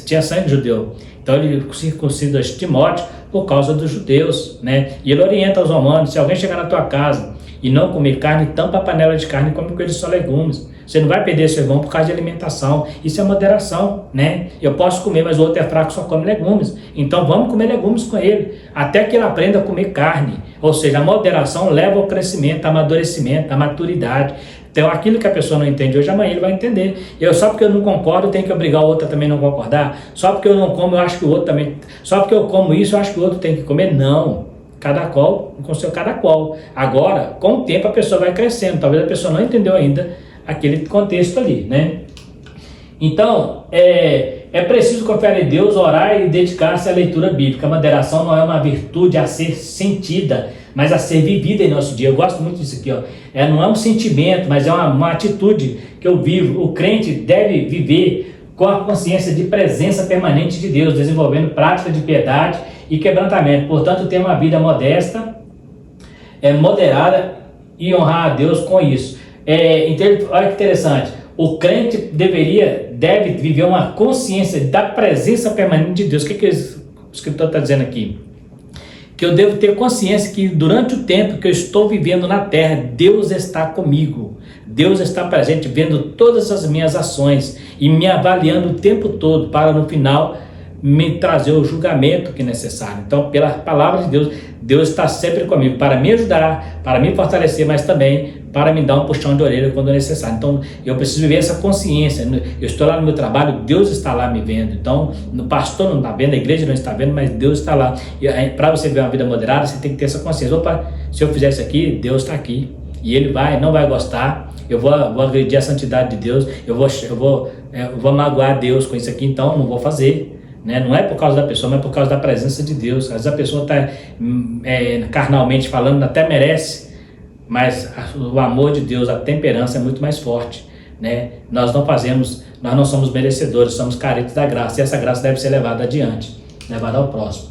tinha sangue judeu. Então ele circuncida Timóteo por causa dos judeus, né? E ele orienta os romanos: se alguém chegar na tua casa e não comer carne, tampa a panela de carne e come com ele só legumes. Você não vai perder seu irmão por causa de alimentação. Isso é moderação, né? Eu posso comer, mas o outro é fraco, só come legumes. Então vamos comer legumes com ele, até que ele aprenda a comer carne. Ou seja, a moderação leva ao crescimento, ao amadurecimento, à maturidade. Então aquilo que a pessoa não entende hoje, amanhã ele vai entender. Só porque eu não concordo, eu tenho que obrigar o outro a também não concordar. Só porque eu não como, eu acho que o outro também... Só porque eu como isso, eu acho que o outro tem que comer. Não. Cada qual com seu cada qual. Agora, com o tempo a pessoa vai crescendo. Talvez a pessoa não entendeu ainda aquele contexto ali, né? Então, é preciso confiar em Deus, orar e dedicar-se à leitura bíblica. A moderação não é uma virtude a ser sentida, mas a ser vivida em nosso dia. Eu gosto muito disso aqui, ó. Não é um sentimento, mas é uma atitude que eu vivo. O crente deve viver com a consciência de presença permanente de Deus, desenvolvendo prática de piedade e quebrantamento. Portanto, ter uma vida modesta, moderada e honrar a Deus com isso. Olha que interessante. O crente deve viver uma consciência da presença permanente de Deus. O que o escritor está dizendo aqui? Que eu devo ter consciência que durante o tempo que eu estou vivendo na terra, Deus está comigo. Deus está presente, vendo todas as minhas ações e me avaliando o tempo todo para no final me trazer o julgamento que é necessário. Então, pela palavra de Deus, Deus está sempre comigo para me ajudar, para me fortalecer, mas também para me dar um puxão de orelha quando necessário. Então, eu preciso viver essa consciência. Eu estou lá no meu trabalho, Deus está lá me vendo. Então, o pastor não está vendo, a igreja não está vendo, mas Deus está lá. E para você viver uma vida moderada, você tem que ter essa consciência. Opa, se eu fizer isso aqui, Deus está aqui. E Ele não vai gostar. Eu vou agredir a santidade de Deus. Eu vou magoar Deus com isso aqui, então não vou fazer. Né? Não é por causa da pessoa, mas por causa da presença de Deus. Às vezes a pessoa está carnalmente falando, até merece, mas o amor de Deus, a temperança é muito mais forte, né? Nós não somos merecedores, somos carentes da graça, e essa graça deve ser levada adiante, levada ao próximo.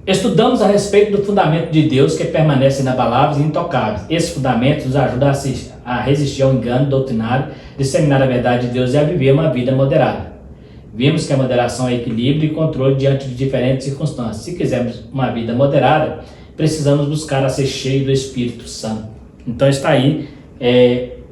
Estudamos a respeito do fundamento de Deus que permanece inabaláveis e intocáveis. Esse fundamento nos ajuda a resistir ao engano doutrinário, disseminar a verdade de Deus e a viver uma vida moderada. Vimos que a moderação é equilíbrio e controle diante de diferentes circunstâncias. Se quisermos uma vida moderada, precisamos buscar a ser cheio do Espírito Santo. Então está aí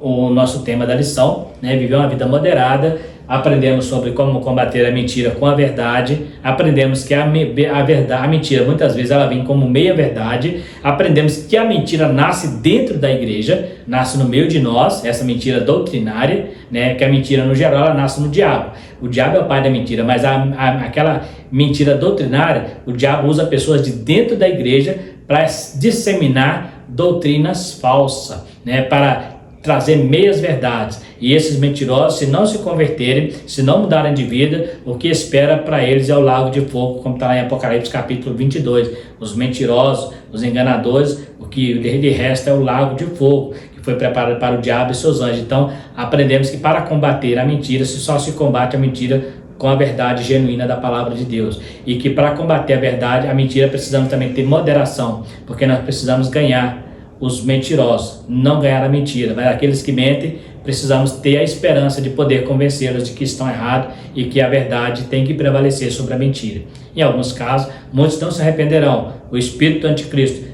o nosso tema da lição, né? Viver uma vida moderada. Aprendemos sobre como combater a mentira com a verdade. Aprendemos que a mentira muitas vezes ela vem como meia verdade. Aprendemos que a mentira nasce dentro da igreja, nasce no meio de nós, essa mentira doutrinária, né? Que a mentira no geral ela nasce no diabo. O diabo é o pai da mentira, mas aquela mentira doutrinária, o diabo usa pessoas de dentro da igreja para disseminar doutrinas falsas, né? Para trazer meias verdades. E esses mentirosos, se não se converterem, se não mudarem de vida, o que espera para eles é o lago de fogo, como está lá em Apocalipse capítulo 22. Os mentirosos, os enganadores, o que lhe resta é o lago de fogo, que foi preparado para o diabo e seus anjos. Então, aprendemos que para combater a mentira, só se combate a mentira com a verdade genuína da palavra de Deus. E que para combater a verdade, a mentira, precisamos também ter moderação, porque nós precisamos ganhar os mentirosos, não ganhar a mentira, mas aqueles que mentem, precisamos ter a esperança de poder convencê-los de que estão errados e que a verdade tem que prevalecer sobre a mentira. Em alguns casos, muitos não se arrependerão. O espírito do anticristo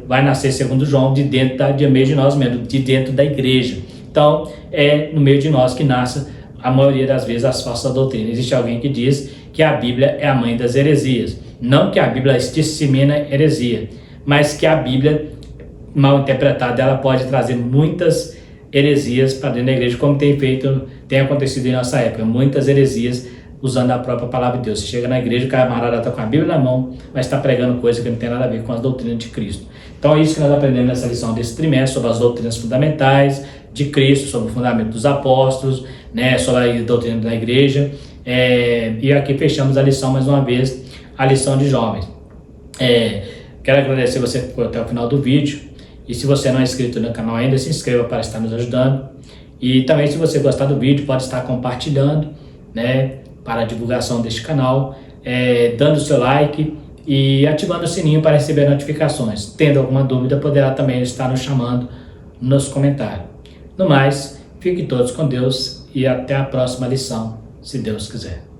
vai nascer, segundo João, de meio de nós mesmos, de dentro da igreja. Então, é no meio de nós que nasce, a maioria das vezes, as falsas doutrinas. Existe alguém que diz que a Bíblia é a mãe das heresias. Não que a Bíblia dissemina heresia, mas que a Bíblia mal interpretada, ela pode trazer muitas heresias para dentro da igreja, como tem acontecido em nossa época. Muitas heresias usando a própria palavra de Deus. Você chega na igreja, o camarada está com a Bíblia na mão, mas está pregando coisa que não tem nada a ver com as doutrinas de Cristo. Então é isso que nós aprendemos nessa lição desse trimestre, sobre as doutrinas fundamentais de Cristo, sobre o fundamento dos apóstolos, né, sobre a doutrina da igreja. E aqui fechamos a lição mais uma vez, a lição de jovens. Quero agradecer você que ficou até o final do vídeo. E se você não é inscrito no canal ainda, se inscreva para estar nos ajudando. E também, se você gostar do vídeo, pode estar compartilhando, né, para a divulgação deste canal, dando seu like e ativando o sininho para receber notificações. Tendo alguma dúvida, poderá também estar nos chamando nos comentários. No mais, fiquem todos com Deus e até a próxima lição, se Deus quiser.